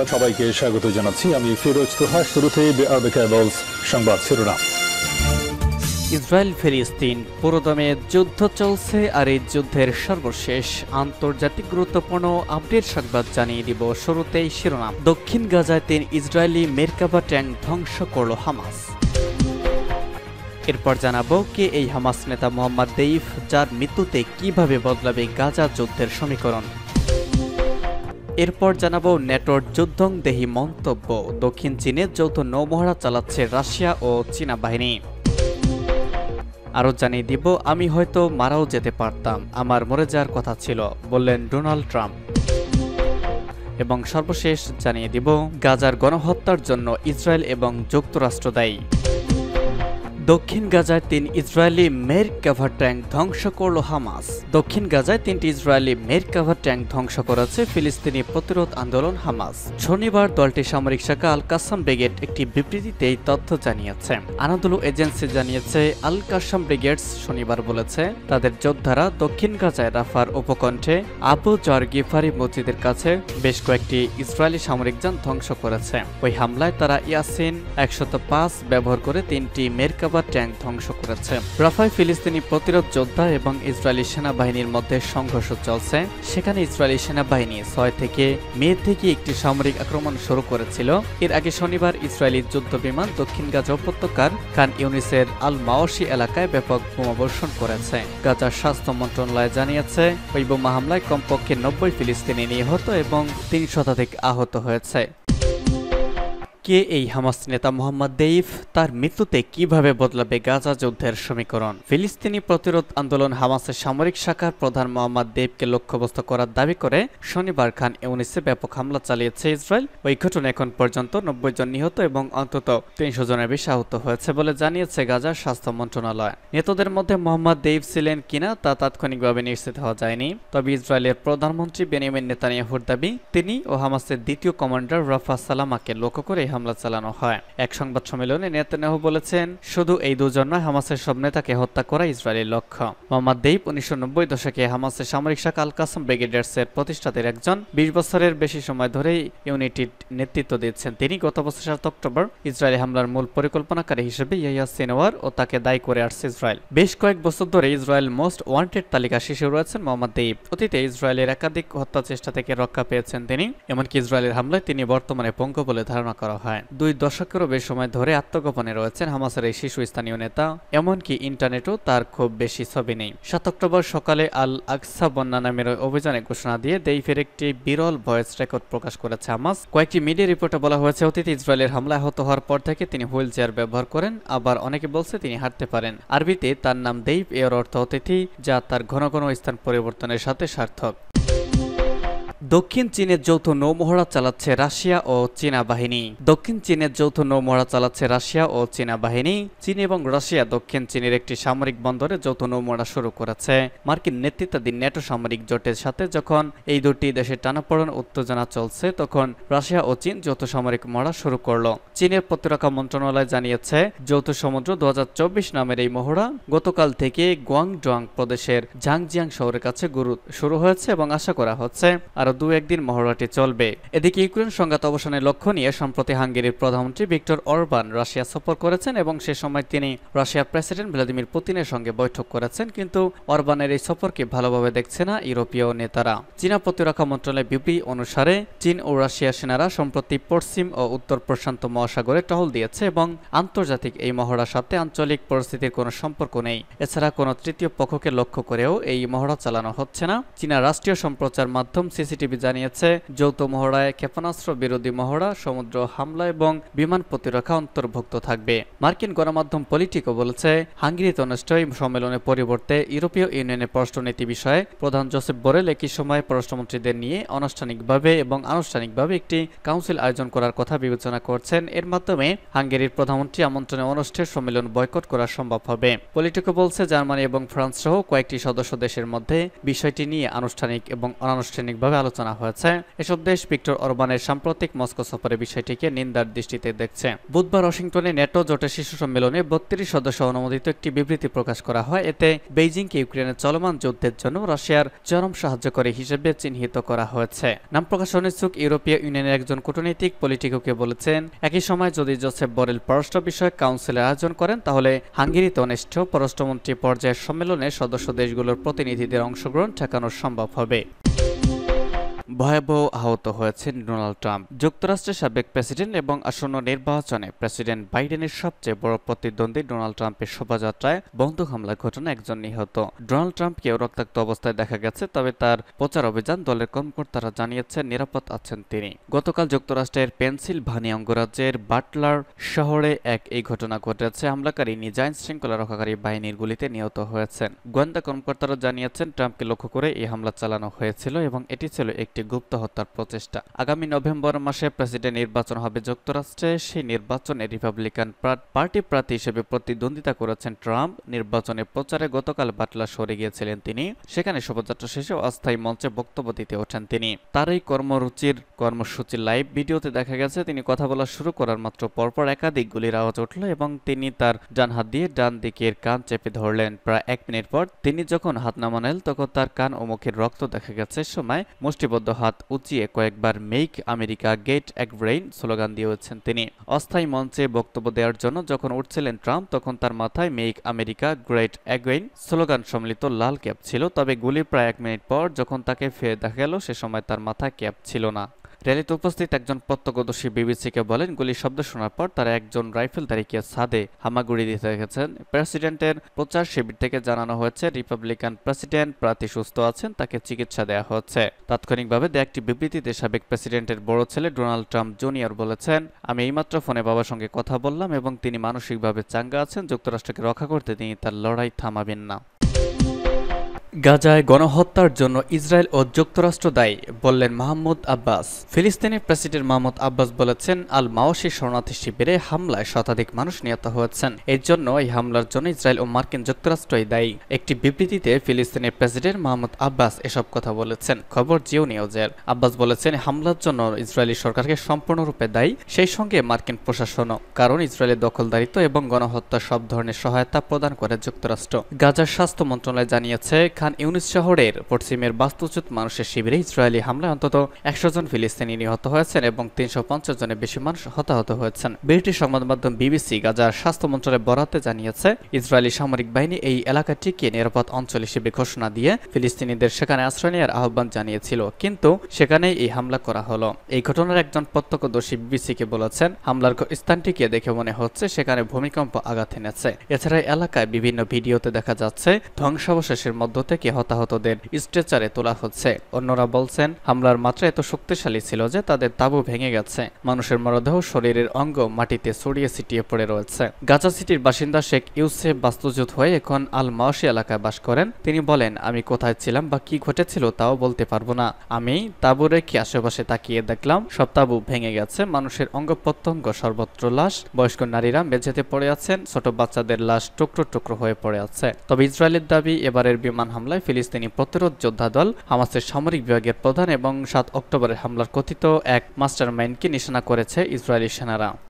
সংবাদ সবাইকে স্বাগত জানাচ্ছি। আমি ফিরোজ তোহা। শুরুতেই আরবে কেবলস সংবাদ শিরোনাম। ইসরায়েল ফিলিস্তিন পুরোদমে যুদ্ধ চলছে, আর এই যুদ্ধের সর্বশেষ আন্তর্জাতিক গুরুত্বপূর্ণ আপডেট সংবাদ জানিয়ে দিব। শুরুতেই শিরোনাম। দক্ষিণ গাজায় 3 ইসরায়েলি মেরকাবা ট্যাঙ্ক ধ্বংস করল হামাস। এরপর জানাবো কে এই হামাস নেতা মোহাম্মদ দেইফ, যার মৃত্যুতে কিভাবে বদলাবে গাজা যুদ্ধের সমীকরণ। এরপর জানাবো নেটোর যুদ্ধংদেহী মন্তব্য। দক্ষিণ চীনে যৌথ নৌমহড়া চালাচ্ছে রাশিয়া ও চীনা বাহিনী। আরও জানিয়ে দিব আমি হয়তো মারাও যেতে পারতাম, আমার মরে যাওয়ার কথা ছিল, বললেন ডোনাল্ড ট্রাম্প। এবং সর্বশেষ জানিয়ে দিব গাজার গণহত্যার জন্য ইসরায়েল এবং যুক্তরাষ্ট্র দায়ী। দক্ষিণ গাজায় 3 ইসরায়েলি মেরকাভা ট্যাঙ্ক ধ্বংস করল হামাস। দক্ষিণ গাজায় 3টি ইসরায়েলি মেরকাভা ট্যাঙ্ক ধ্বংস করেছে ফিলিস্তিনি প্রতিরোধ আন্দোলন হামাস। শনিবার দলটির সামরিক শাখা আল কাসাম ব্রিগেড একটি বিবৃতিতে এই তথ্য জানিয়েছে। আনাদোলু এজেন্সি জানিয়েছে আল কাসাম ব্রিগেডস শনিবার বলেছে তাদের যোদ্ধারা দক্ষিণ গাজায় রাফার উপকণ্ঠে আবু জার গিফারি মসজিদের কাছে বেশ কয়েকটি ইসরায়েলি সামরিক যান ধ্বংস করেছে। ওই হামলায় তারা ইয়াসিন 105 ব্যবহার করে 3টি মেরকাভা ট্যাঙ্ক ধ্বংস করেছে। রাফায় ফিলিস্তিনি প্রতিরোধ যোদ্ধা এবং ইসরায়েলি সেনাবাহিনীর মধ্যে সংঘর্ষ চলছে। সেখানে ইসরায়েলি সেনাবাহিনী 6 থেকে মে থেকে একটি সামরিক আক্রমণ শুরু করেছিল। এর আগে শনিবার ইসরায়েলি যুদ্ধ বিমান দক্ষিণ গাজা উপত্যকার খান ইউনিসের আল মাওশি এলাকায় ব্যাপক বোমাবর্ষণ করেছে। গাজার স্বাস্থ্য মন্ত্রণালয় জানিয়েছে ওই বোমা হামলায় কমপক্ষে 90 ফিলিস্তিনি নিহত এবং 3 শতাধিক আহত হয়েছে। কে এই হামাস নেতা মোহাম্মদ দেইফ, তার মৃত্যুতে কিভাবে বদলাবে গাজা যুদ্ধের সমীকরণ। ফিলিস্তিনি প্রতিরোধ আন্দোলন হামাসের সামরিক শাখার প্রধান মোহাম্মদ দেইফকে লক্ষ্যবস্তু করার দাবি করে শনিবার খান ইউনিসে ব্যাপক হামলা চালিয়েছে ইসরায়েল। ওই ঘটনায় এখন পর্যন্ত 90 জন নিহত এবং অন্তত 300 জনের বেশি আহত হয়েছে বলে জানিয়েছে গাজার স্বাস্থ্য মন্ত্রণালয়। নিহতদের মধ্যে মোহাম্মদ দেইফ ছিলেন কিনা তা তাৎক্ষণিকভাবে নিশ্চিত হওয়া যায়নি। তবে ইসরায়েলের প্রধানমন্ত্রী বেনিয়ামিন নেতানিয়াহুর দাবি তিনি ও হামাসের দ্বিতীয় কমান্ডার রাফা সালামাকে লক্ষ্য করে হামলা চালানো হয়। এক সংবাদ সম্মেলনে নেতানিয়াহু বলেছেন শুধু এই দুজন নয়, হামাসের সব নেতাকে হত্যা করা ইসরায়েলের লক্ষ্য। মোহাম্মদ দেইফ 1990 দশকে হামাসের সামরিক শাখা আল কাসাম ব্রিগেডার্সের প্রতিষ্ঠাতার একজন। 20 বছরের বেশি সময় ধরে ইউনিটির নেতৃত্ব দিচ্ছেন তিনি। গত বছর 7 অক্টোবর ইসরায়েলি হামলার মূল পরিকল্পনাকারী হিসেবে ইয়াহিয়া সিনওয়ার ও তাকে দায়ী করে আসছে ইসরায়েল। বেশ কয়েক বছর ধরে ইসরায়েল মোস্ট ওয়ান্টেড তালিকা শীর্ষে রয়েছেন মোহাম্মদ দেইফ। অতীতে ইসরায়েলের একাধিক হত্যা চেষ্টা থেকে রক্ষা পেয়েছেন তিনি। এমনকি ইসরায়েলের হামলায় তিনি বর্তমানে পঙ্গু বলে ধারণা করা হয়। 2 দশকেরও বেশি সময় ধরে আত্মগোপনে রয়েছেন হামাসের এই শিশু স্থানীয় নেতা। এমনকি ইন্টারনেটও তার খুব বেশি ছবি নেই। 7 অক্টোবর সকালে আল আকসা বন্যা নামের অভিযানে ঘোষণা দিয়ে দেইফের একটি বিরল ভয়েস রেকর্ড প্রকাশ করেছে হামাস। কয়েকটি মিডিয়া রিপোর্টে বলা হয়েছে অতীতে ইসরায়েলের হামলায় আহত হওয়ার পর থেকে তিনি হুইল চেয়ার ব্যবহার করেন, আবার অনেকে বলছে তিনি হাঁটতে পারেন। আরবিতে তার নাম দেইফ, এর অর্থ অতিথি, যা তার ঘন ঘন স্থান পরিবর্তনের সাথে সার্থক। দক্ষিণ চীনের যৌথ নৌমহড়া চালাচ্ছে রাশিয়া ও চীনা বাহিনী। দক্ষিণ চীনের যৌথ নৌমহড়া চালাচ্ছে রাশিয়া ও চীনা বাহিনী। চীন এবং রাশিয়া দক্ষিণ চীনের একটি সামরিক বন্দরে যৌথ নৌমহড়া শুরু করেছে। মার্কিন নেতৃত্বাধীন ন্যাটো সামরিক জোটের সাথে যখন এই দুটি দেশের টানাপোড়েন উত্তেজনা চলছে, তখন রাশিয়া ও চীন যৌথ সামরিক মহড়া শুরু করল। চীনের প্রতিরক্ষা মন্ত্রণালয় জানিয়েছে যৌথ সমুদ্র 2024 নামের এই মহড়া গতকাল থেকে গুয়াংডং প্রদেশের ঝাংজিয়াং শহরের কাছে শুরু হয়েছে এবং আশা করা হচ্ছে আরো 2-1 দিন মহড়াটি চলবে। এদিকে ইউক্রেন সংঘাত অবসানের লক্ষ্য নিয়ে সম্প্রতি হাঙ্গেরির প্রধানমন্ত্রী ভিক্টর অরবান রাশিয়া সফর করেছেন এবং সে সময় তিনি রাশিয়ার প্রেসিডেন্ট ভ্লাদিমির পুতিনের সঙ্গে বৈঠক করেছেন। কিন্তু অরবানের এই সফরকে ভালোভাবে দেখছে না ইউরোপীয় নেতারা। চীনা প্রতিরক্ষা মন্ত্রণালয়ের বিবৃতি অনুসারে চীন ও রাশিয়ার সেনারা সম্প্রতি পশ্চিম ও উত্তর প্রশান্ত মহাসাগরে টহল দিয়েছে এবং আন্তর্জাতিক এই মহড়ার সাথে আঞ্চলিক পরিস্থিতির কোনো সম্পর্ক নেই। এছাড়া কোনো তৃতীয় পক্ষকে লক্ষ্য করেও এই মহড়া চালানো হচ্ছে না। চীনা রাষ্ট্রীয় সম্প্রচার মাধ্যম সিসিটিভি জানিয়েছে যৌথ মহড়ায় ক্ষেপণাস্ত্র বিরোধী মহড়া, সমুদ্র হামলা এবং বিমান প্রতিরক্ষা অন্তর্ভুক্ত থাকবে। মার্কিন গণমাধ্যম পলিটিকো বলেছে হাঙ্গেরিতে অনুষ্ঠিত এই সম্মেলনের পরিবর্তে ইউরোপীয় ইউনিয়নের পররাষ্ট্রনীতি বিষয়ে প্রধান জোসেফ বোরেল একই সময় পররাষ্ট্রমন্ত্রীদের নিয়ে অনানুষ্ঠানিকভাবে এবং আনুষ্ঠানিকভাবে একটি কাউন্সিল আয়োজন করার কথা বিবেচনা করছেন। এর মাধ্যমে হাঙ্গেরির প্রধানমন্ত্রী আমন্ত্রণে অনুষ্ঠিত সম্মেলন বয়কট করা সম্ভব হবে। পলিটিকো বলছে জার্মানি এবং ফ্রান্স সহ কয়েকটি সদস্য দেশের মধ্যে বিষয়টি নিয়ে আনুষ্ঠানিক এবং অনানুষ্ঠানিকভাবে আলোচনা হয়েছে। এসব দেশ ভিক্টর অরবানের সাম্প্রতিক মস্কো সফরের বিষয়টিকে নিন্দার দৃষ্টিতে দেখছে। বুধবার ওয়াশিংটনে ন্যাটো জোটের শীর্ষ সম্মেলনে 32 সদস্য অনুমোদিত একটি বিবৃতি প্রকাশ করা হয়। এতে বেইজিংকে ইউক্রেনের চলমান যুদ্ধের জন্য রাশিয়ার চরম সাহায্যকারী হিসেবে চিহ্নিত করা হয়েছে। নাম প্রকাশ অনিচ্ছুক ইউরোপীয় ইউনিয়নের একজন কূটনৈতিক পলিটিকোকে বলেছেন, একই সময় যদি জোসেফ বরেল পররাষ্ট্র বিষয়ক কাউন্সিলের আয়োজন করেন তাহলে হাঙ্গেরিতে অনুষ্ঠিত পররাষ্ট্রমন্ত্রী পর্যায়ের সম্মেলনে সদস্য দেশগুলোর প্রতিনিধিদের অংশগ্রহণ ঠেকানো সম্ভব হবে। ভয়াবহ আহত হয়েছেন ডোনাল্ড ট্রাম্প। যুক্তরাষ্ট্রের সাবেক প্রেসিডেন্ট এবং আসন্ন নির্বাচনে প্রেসিডেন্ট বাইডেনের সবচেয়ে বড় প্রতিদ্বন্দ্বী ডোনাল্ড ট্রাম্পের শোভাযাত্রায় বন্দুক হামলার ঘটনায় একজন নিহত। ডোনাল্ড ট্রাম্পকেও রক্তাক্ত অবস্থায় দেখা গেছে, তবে তার প্রচার অভিযান দলের কর্মকর্তারা জানিয়েছেন নিরাপদ আছেন তিনি। গতকাল যুক্তরাষ্ট্রের পেনসিলভানিয়া অঙ্গরাজ্যের বাটলার শহরে এই ঘটনা ঘটেছে। হামলাকারী নিজ আইন শৃঙ্খলা রক্ষাকারী বাহিনীর গুলিতে নিহত হয়েছেন। গোয়েন্দা কর্মকর্তারা জানিয়েছেন ট্রাম্পকে লক্ষ্য করে এই হামলা চালানো হয়েছিল এবং এটি ছিল একটি গুপ্ত হত্যার প্রচেষ্টা। আগামী নভেম্বর মাসে প্রেসিডেন্ট নির্বাচন হবে যুক্তরাষ্ট্রে। সেই নির্বাচনে রিপাবলিকান পার্টি প্রার্থী হিসেবে প্রতিদ্বন্দ্বিতা করেছেন ট্রাম্প। নির্বাচনের প্রচারে গতকাল বাটলার শহরে গিয়েছিলেন তিনি। সেখানে শোভাযাত্রা শেষে অস্থায়ী মঞ্চে বক্তব্য দিতে ওঠেন তিনি। তার এই কর্মসূচির লাইভ ভিডিওতে দেখা গেছে তিনি কথা বলা শুরু করার মাত্র পরপর একাধিক গুলির আওয়াজ উঠল এবং তিনি তার ডান হাত দিয়ে ডান দিকের কান চেপে ধরলেন। প্রায় 1 মিনিট পর তিনি যখন হাত নামালেন তখন তার কান ও মুখের রক্ত দেখা গেছে। সময় মুষ্টিবদ্ধ হাত উঁচিয়ে কয়েকবার make America great again slogan দিয়েছেন তিনি। অস্থায়ী মঞ্চে বক্তব্য দেওয়ার জন্য যখন উঠছিলেন ট্রাম্প তখন তার মাথায় make America great again slogan সম্মিলিত লাল ক্যাপ ছিল। তবে গুলির প্রায় 1 মিনিট পর যখন তাকে ফিরে দেখা গেল সে সময় তার মাথায় ক্যাপ ছিল না। র্যালিতে উপস্থিত একজন প্রত্যক্ষদর্শী বিবিসিকে বলেন, গুলির শব্দ শোনার পর তারা একজন রাইফেলধারীকে ছাদে হামাগুড়ি দিতে দেখেছেন। প্রেসিডেন্টের প্রচার শিবির থেকে জানানো হয়েছে রিপাবলিকান প্রেসিডেন্ট প্রার্থী সুস্থ আছেন, তাকে চিকিৎসা দেওয়া হচ্ছে। তাৎক্ষণিকভাবে দেয়া একটি বিবৃতিতে সাবেক প্রেসিডেন্টের বড় ছেলে ডোনাল্ড ট্রাম্প জুনিয়র বলেছেন, আমি এইমাত্র ফোনে বাবার সঙ্গে কথা বললাম এবং তিনি মানসিকভাবে চাঙ্গা আছেন। যুক্তরাষ্ট্রকে রক্ষা করতে তিনি তার লড়াই থামাবেন না। গাজায় গণহত্যার জন্য ইসরায়েল ও যুক্তরাষ্ট্র দায়ী বললেন মাহমুদ আব্বাস। ফিলিস্তিনের প্রেসিডেন্ট মাহমুদ আব্বাস বলেছেন, আল মাওয়াসি শরণার্থী শিবিরে হামলায় শতাধিক মানুষ নিহত হয়েছেন। এর জন্য এই হামলার জন্য ইসরায়েল ও মার্কিন যুক্তরাষ্ট্রই দায়ী। একটি বিবৃতিতে ফিলিস্তিনের প্রেসিডেন্ট মাহমুদ আব্বাস এসব কথা বলেছেন। খবর জিও নিউজের। আব্বাস বলেছেন, হামলার জন্য ইসরায়েলি সরকারকে সম্পূর্ণরূপে দায়ী, সেই সঙ্গে মার্কিন প্রশাসনও, কারণ ইসরায়েলের দখলদারিত্ব এবং গণহত্যা সব ধরনের সহায়তা প্রদান করে যুক্তরাষ্ট্র। গাজার স্বাস্থ্য মন্ত্রণালয় জানিয়েছে, খান ইউনিস শহরের পশ্চিমের বাস্তুচ্যুত মানুষের শিবিরে ইসরায়েলি হামলায় অন্তত 100 জন ফিলিস্তিনি নিহত হয়েছেন এবং 350 জনের বেশি মানুষ হতাহত হয়েছেন। ব্রিটিশ সংবাদ মাধ্যম বিবিসি গাজার স্বাস্থ্য মন্ত্রণালয় বরাতে জানিয়েছে, ইসরায়েলি সামরিক বাহিনী এই এলাকাটিকে নিরাপদ অঞ্চল হিসেবে ঘোষণা দিয়ে ফিলিস্তিনিদের সেখানে আশ্রয় নেওয়ার আহ্বান জানিয়েছিল, কিন্তু সেখানেই এই হামলা করা হলো। এই ঘটনার একজন প্রত্যক্ষদর্শী বিবিসিকে বলেছেন, হামলার স্থানটিকে দেখে মনে হচ্ছে সেখানে ভূমিকম্প আঘাত এনেছে। এছাড়া এলাকায় বিভিন্ন ভিডিওতে দেখা যাচ্ছে ধ্বংসাবশেষের মধ্য থেকে হতাহতদের স্ট্রেচারে তোলা হচ্ছে। অন্যরা বলছেন, হামলার মাত্রা এত শক্তিশালী ছিল যে তাদের তাঁবু ভেঙে গেছে। মানুষের মরদেহ শরীরের অঙ্গ মাটিতে ছড়িয়ে ছিটিয়ে পড়ে রয়েছে। গাজা সিটির বাসিন্দা শেখ ইউসেফ বাস্তুচ্যুত হয়ে এখন আল মাওয়াসি এলাকায় বাস করেন। তিনি বলেন, আমি কোথায় ছিলাম বা কি ঘটেছিল তাও বলতে পারবো না। আমি তাঁবু রেখে আশেপাশে তাকিয়ে দেখলাম সব তাঁবু ভেঙে গেছে। মানুষের অঙ্গ প্রত্যঙ্গ সর্বত্র লাশ। বয়স্ক নারীরা মেঝেতে পড়ে আছেন। ছোট বাচ্চাদের লাশ টুকরো টুকরো হয়ে পড়ে আছে। তবে ইসরায়েলের দাবি, এবারের বিমান হামলায় ফিলিস্তিনি প্রতিরোধ যোদ্ধা দল হামাসের সামরিক বিভাগের প্রধান এবং 7 অক্টোবরের হামলার কথিত এক মাস্টারমাইন্ডকে নিশানা করেছে ইসরায়েলি সেনারা।